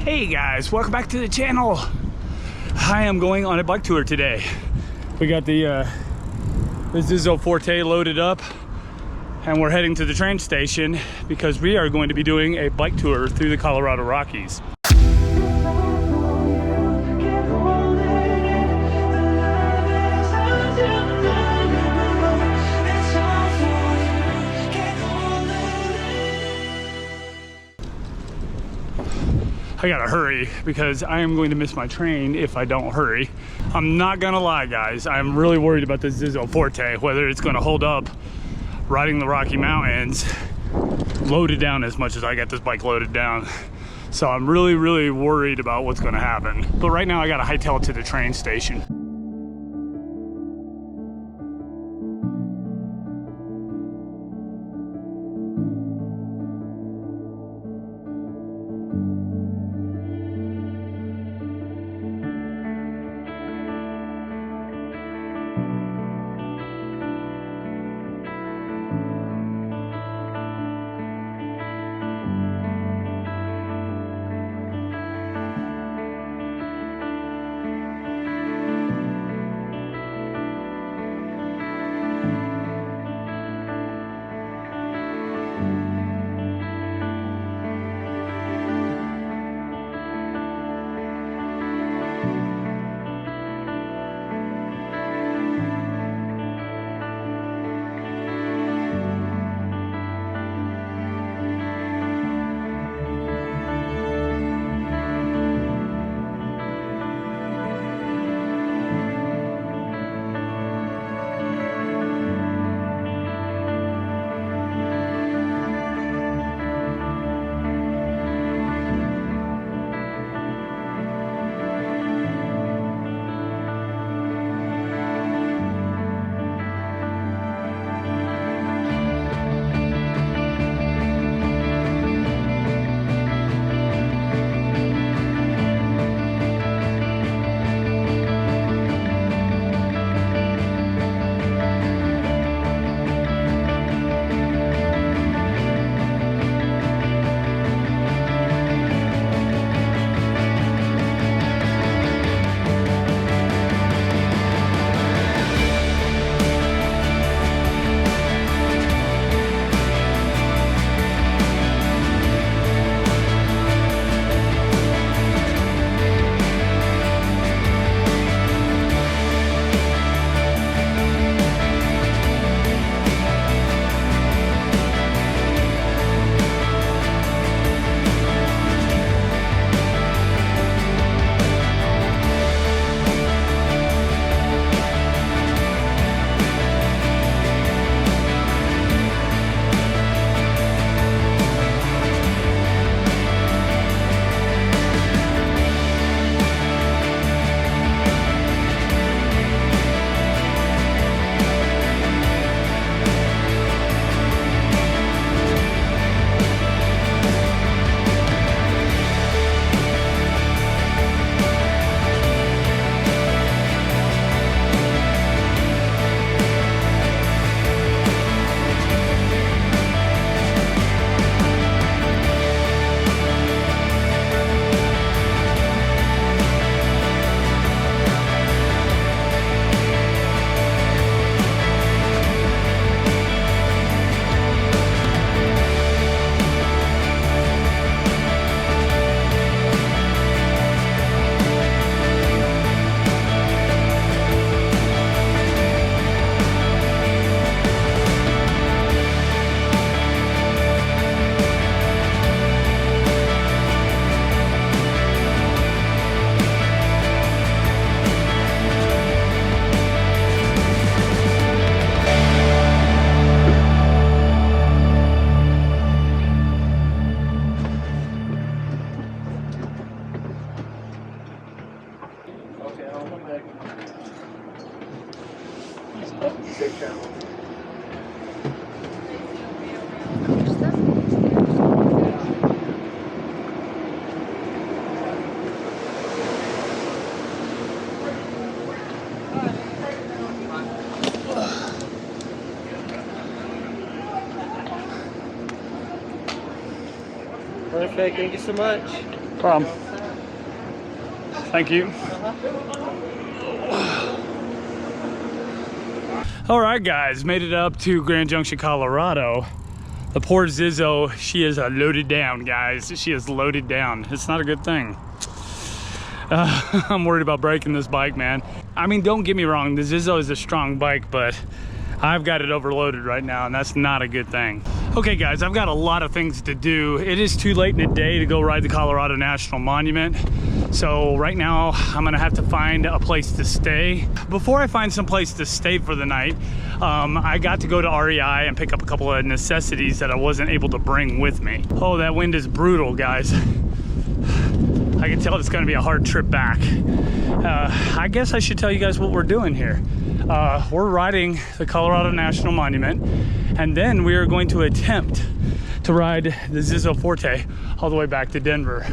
Hey guys, welcome back to the channel. I am going on a bike tour today. We got the Zizzo Forte loaded up and we're heading to the train station because we are going to be doing a bike tour through the Colorado Rockies. I gotta hurry because I am going to miss my train if I don't hurry. I'm not gonna lie, guys. I'm really worried about the Zizzo Forte, whether it's gonna hold up riding the Rocky Mountains loaded down as much as I got this bike loaded down. So I'm really worried about what's gonna happen. But right now I gotta hightail it to the train station. Perfect, thank you so much. Problem. Thank you. All right, guys, made it up to Grand Junction, Colorado. The poor Zizzo, she is loaded down, guys. She is loaded down. It's not a good thing. I'm worried about breaking this bike, man. I mean, don't get me wrong, the Zizzo is a strong bike, but I've got it overloaded right now, and that's not a good thing. Okay, guys, I've got a lot of things to do. It is too late in the day to go ride the Colorado National Monument. So right now, I'm gonna have to find a place to stay. Before I find some place to stay for the night, I got to go to REI and pick up a couple of necessities that I wasn't able to bring with me. Oh, that wind is brutal, guys. I can tell it's gonna be a hard trip back. I guess I should tell you guys what we're doing here. We're riding the Colorado National Monument, and then we are going to attempt to ride the Zizzo Forte all the way back to Denver.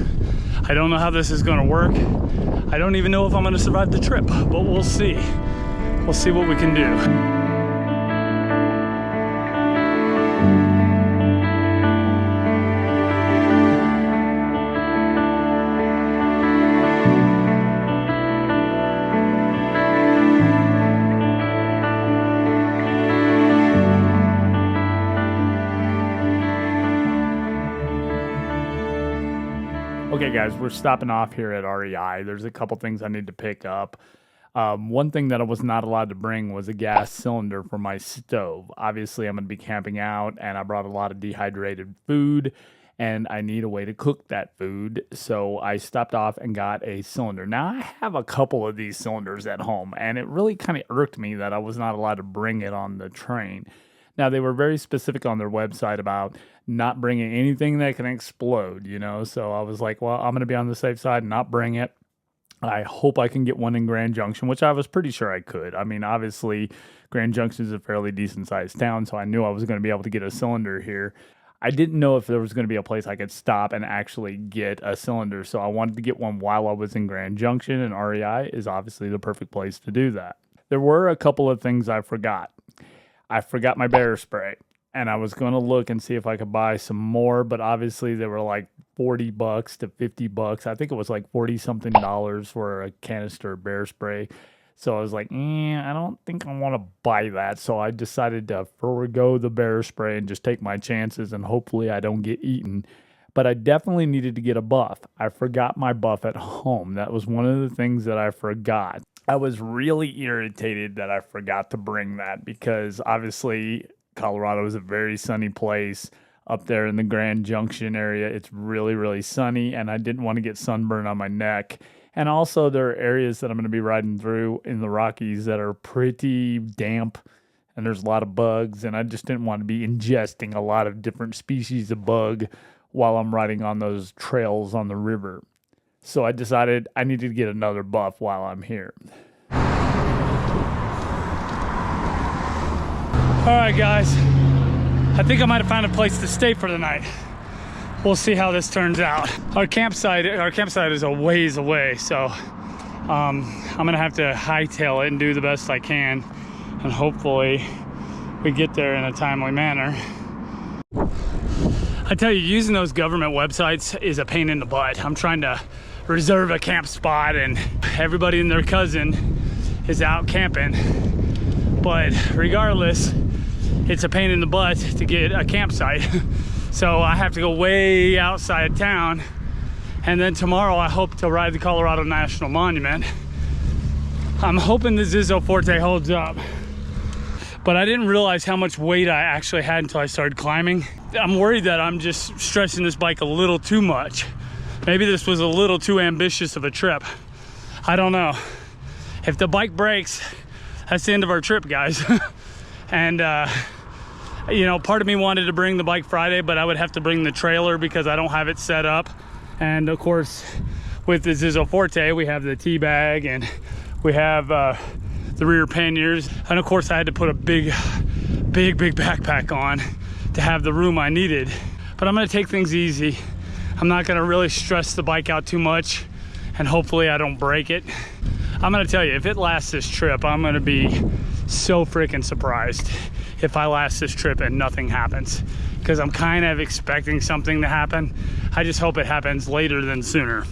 I don't know how this is gonna work. I don't even know if I'm gonna survive the trip, but we'll see. We'll see what we can do. Okay, guys, we're stopping off here at REI. There's a couple things I need to pick up. One thing that I was not allowed to bring was a gas cylinder for my stove. Obviously, I'm going to be camping out, and I brought a lot of dehydrated food, and I need a way to cook that food. So I stopped off and got a cylinder. Now, I have a couple of these cylinders at home, and it really kind of irked me that I was not allowed to bring it on the train. Now, they were very specific on their website about not bringing anything that can explode, you know? So I was like, well, I'm going to be on the safe side and not bring it. I hope I can get one in Grand Junction, which I was pretty sure I could. I mean, obviously, Grand Junction is a fairly decent-sized town, so I knew I was going to be able to get a cylinder here. I didn't know if there was going to be a place I could stop and actually get a cylinder, so I wanted to get one while I was in Grand Junction, and REI is obviously the perfect place to do that. There were a couple of things I forgot. I forgot my bear spray, and I was going to look and see if I could buy some more, but obviously they were like $40 to $50. I think it was like $40-something for a canister of bear spray. So I was like, I don't think I want to buy that. So I decided to forego the bear spray and just take my chances, and hopefully I don't get eaten. But I definitely needed to get a buff. I forgot my buff at home. That was one of the things that I forgot. I was really irritated that I forgot to bring that, because obviously Colorado is a very sunny place. Up there in the Grand Junction area, it's really, really sunny, and I didn't want to get sunburn on my neck. And also there are areas that I'm going to be riding through in the Rockies that are pretty damp, and there's a lot of bugs, and I just didn't want to be ingesting a lot of different species of bug while I'm riding on those trails on the river. So I decided I needed to get another buff while I'm here. All right, guys. I think I might have found a place to stay for the night. We'll see how this turns out. Our campsite is a ways away, so I'm gonna have to hightail it and do the best I can, and hopefully we get there in a timely manner. I tell you, using those government websites is a pain in the butt. I'm trying to reserve a camp spot, and everybody and their cousin is out camping. But regardless, it's a pain in the butt to get a campsite. So I have to go way outside town. And then tomorrow I hope to ride the Colorado National Monument. I'm hoping the Zizzo Forte holds up. But I didn't realize how much weight I actually had until I started climbing. I'm worried that I'm just stressing this bike a little too much. Maybe this was a little too ambitious of a trip. I don't know. If the bike breaks, that's the end of our trip, guys. And you know, part of me wanted to bring the bike Friday, but I would have to bring the trailer because I don't have it set up. And of course, with the Zizzo Forte, we have the tea bag, and we have the rear panniers. And of course, I had to put a big backpack on to have the room I needed. But I'm gonna take things easy. I'm not gonna really stress the bike out too much, and hopefully I don't break it. I'm gonna tell you, if it lasts this trip, I'm gonna be so freaking surprised if I last this trip and nothing happens, because I'm kind of expecting something to happen. I just hope it happens later than sooner.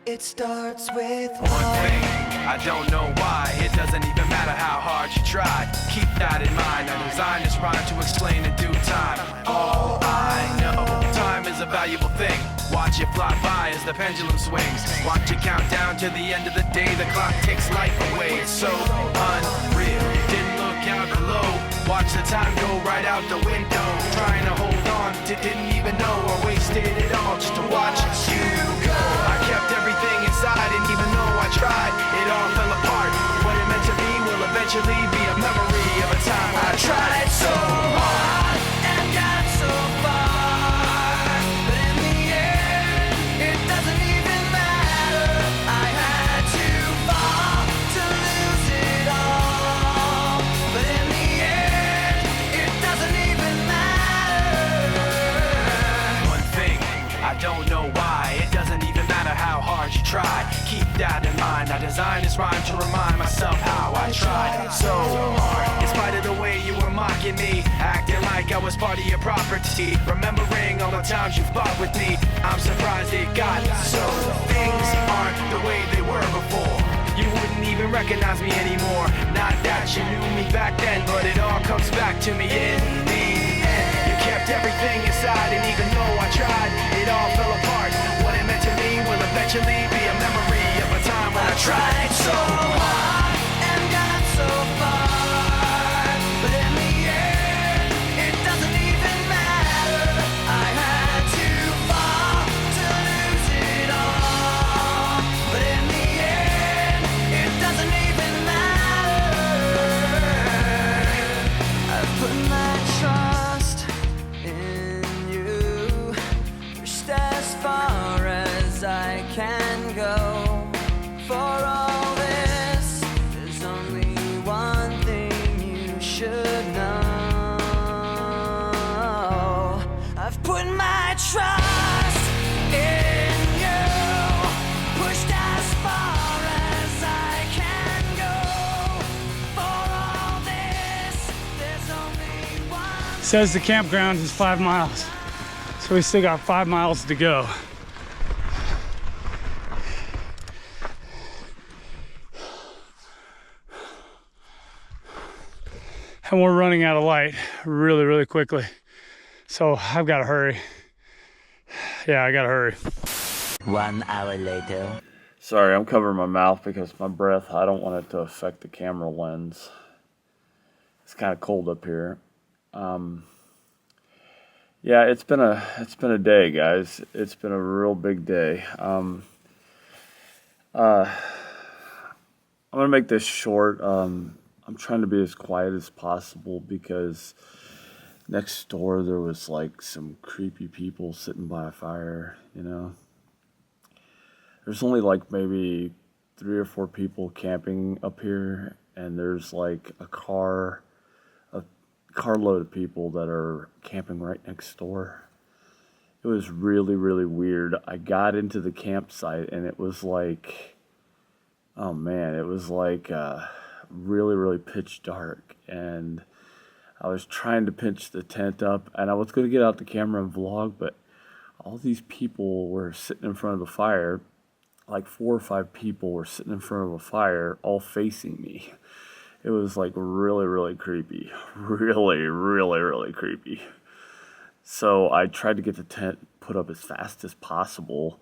It starts with one thing, I don't know why. It doesn't even matter how hard you try. Keep that in mind. I designed this rhyme to explain in due time. All I know, time is a valuable thing. Watch it fly by as the pendulum swings. Watch it count down to the end of the day. The clock takes life away. It's so unreal. Didn't look out below. Watch the time go right out the window. Trying to hold on, didn't even know or wasted it all just to watch you go. I kept everything inside, and even though I tried, it all fell apart. What it meant to be will eventually be a memory of a time when I tried so hard and got so far. But in the end, it doesn't even matter. I had to fall to lose it all. But in the end, it doesn't even matter. One thing, I don't know why. It doesn't even matter how hard you try. Keep that in mind. I designed this rhyme to remind myself how I tried so hard. In spite of the way you were mocking me, acting like I was part of your property, remembering all the times you fought with me, I'm surprised it got so. Things aren't the way they were before. You wouldn't even recognize me anymore. Not that you knew me back then, but it all comes back to me in the end. You kept everything inside, and even though I tried, it all fell apart. What it meant to me will eventually be a memory of a time when I tried so hard and got so far. But in the end, it doesn't even matter. I had to fall to lose it all. But in the end, it doesn't even matter. I've put my trust in you, pushed as far as I can go. For all this, there's only one thing you should know. I've put my trust in you, pushed as far as I can go. For all this, there's only one. Says the campground is 5 miles. So we still got 5 miles to go. And we're running out of light really, really quickly. So I've got to hurry. Yeah, I got to hurry. 1 hour later. Sorry, I'm covering my mouth because my breath, I don't want it to affect the camera lens. It's kind of cold up here. Yeah, it's been a day, guys. It's been a real big day. I'm gonna make this short. I'm trying to be as quiet as possible because next door there was like some creepy people sitting by a fire, you know. There's only like maybe 3 or 4 people camping up here, and there's like a carload of people that are camping right next door. It was really, really weird. I got into the campsite and it was like, oh man, it was like really, really pitch dark, and I was trying to pitch the tent up, and I was going to get out the camera and vlog, but all these people were sitting in front of the fire. Like 4 or 5 people were sitting in front of a fire, all facing me. It was like really, really creepy. Really, really, really creepy. So I tried to get the tent put up as fast as possible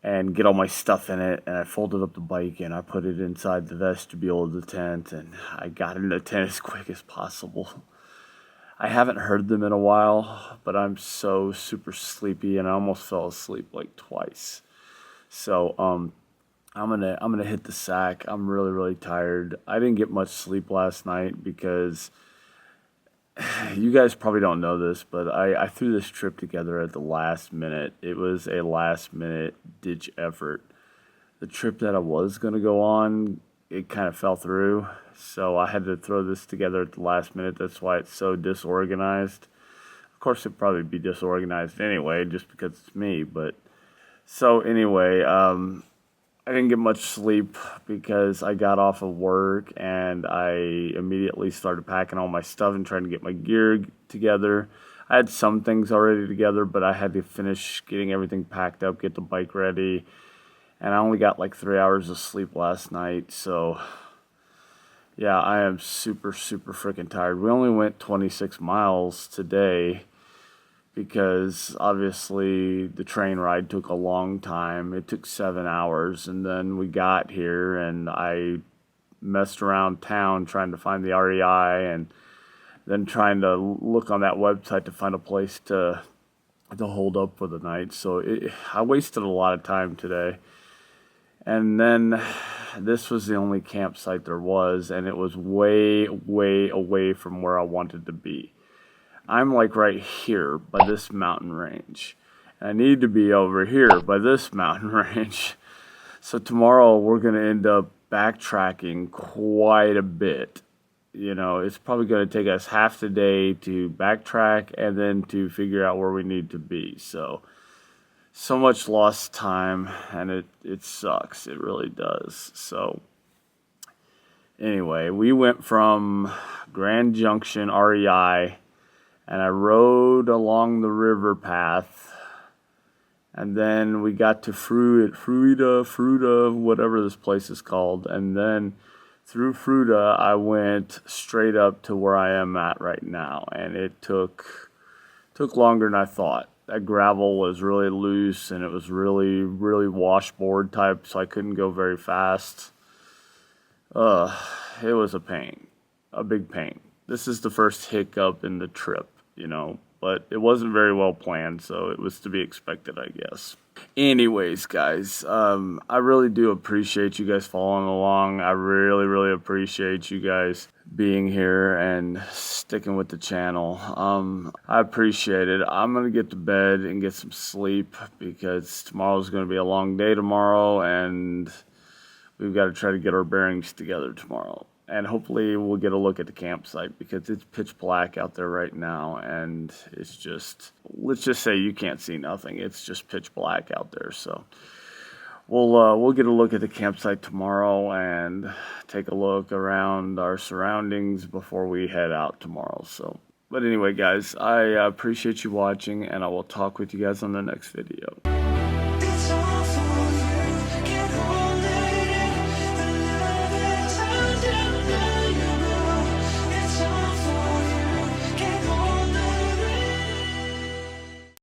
and get all my stuff in it, and I folded up the bike and I put it inside the vestibule of the tent, and I got in the tent as quick as possible. I haven't heard them in a while, but I'm so super sleepy, and I almost fell asleep like twice. So I'm gonna hit the sack. I'm really, really tired. I didn't get much sleep last night because you guys probably don't know this, but I threw this trip together at the last minute. It was a last minute ditch effort. The trip that I was going to go on, it kind of fell through. So I had to throw this together at the last minute. That's why it's so disorganized. Of course, it'd probably be disorganized anyway, just because it's me. But so anyway, I didn't get much sleep because I got off of work and I immediately started packing all my stuff and trying to get my gear together. I had some things already together, but I had to finish getting everything packed up, get the bike ready, and I only got like 3 hours of sleep last night, so yeah, I am super freaking tired. We only went 26 miles today because obviously the train ride took a long time. It took 7 hours, and then we got here and I messed around town trying to find the REI and then trying to look on that website to find a place to hold up for the night. So I wasted a lot of time today. And then this was the only campsite there was, and it was way away from where I wanted to be. I'm like right here by this mountain range. I need to be over here by this mountain range. So tomorrow we're going to end up backtracking quite a bit. You know, it's probably going to take us half the day to backtrack and then to figure out where we need to be. So much lost time, and it sucks. It really does. So anyway, we went from Grand Junction, REI, and I rode along the river path, and then we got to Fruita, whatever this place is called, and then through Fruita, I went straight up to where I am at right now, and it took longer than I thought. That gravel was really loose, and it was really washboard type, so I couldn't go very fast. It was a pain, a big pain. This is the first hiccup in the trip, you know, but it wasn't very well planned, so it was to be expected, I guess. Anyways, guys, I really do appreciate you guys following along. I really appreciate you guys being here and sticking with the channel. I appreciate it. I'm going to get to bed and get some sleep because tomorrow's going to be a long day tomorrow, and we've got to try to get our bearings together tomorrow. And hopefully we'll get a look at the campsite because it's pitch black out there right now, and it's just, let's just say you can't see nothing. It's just pitch black out there. So we'll get a look at the campsite tomorrow and take a look around our surroundings before we head out tomorrow. So, but anyway, guys, I appreciate you watching, and I will talk with you guys on the next video.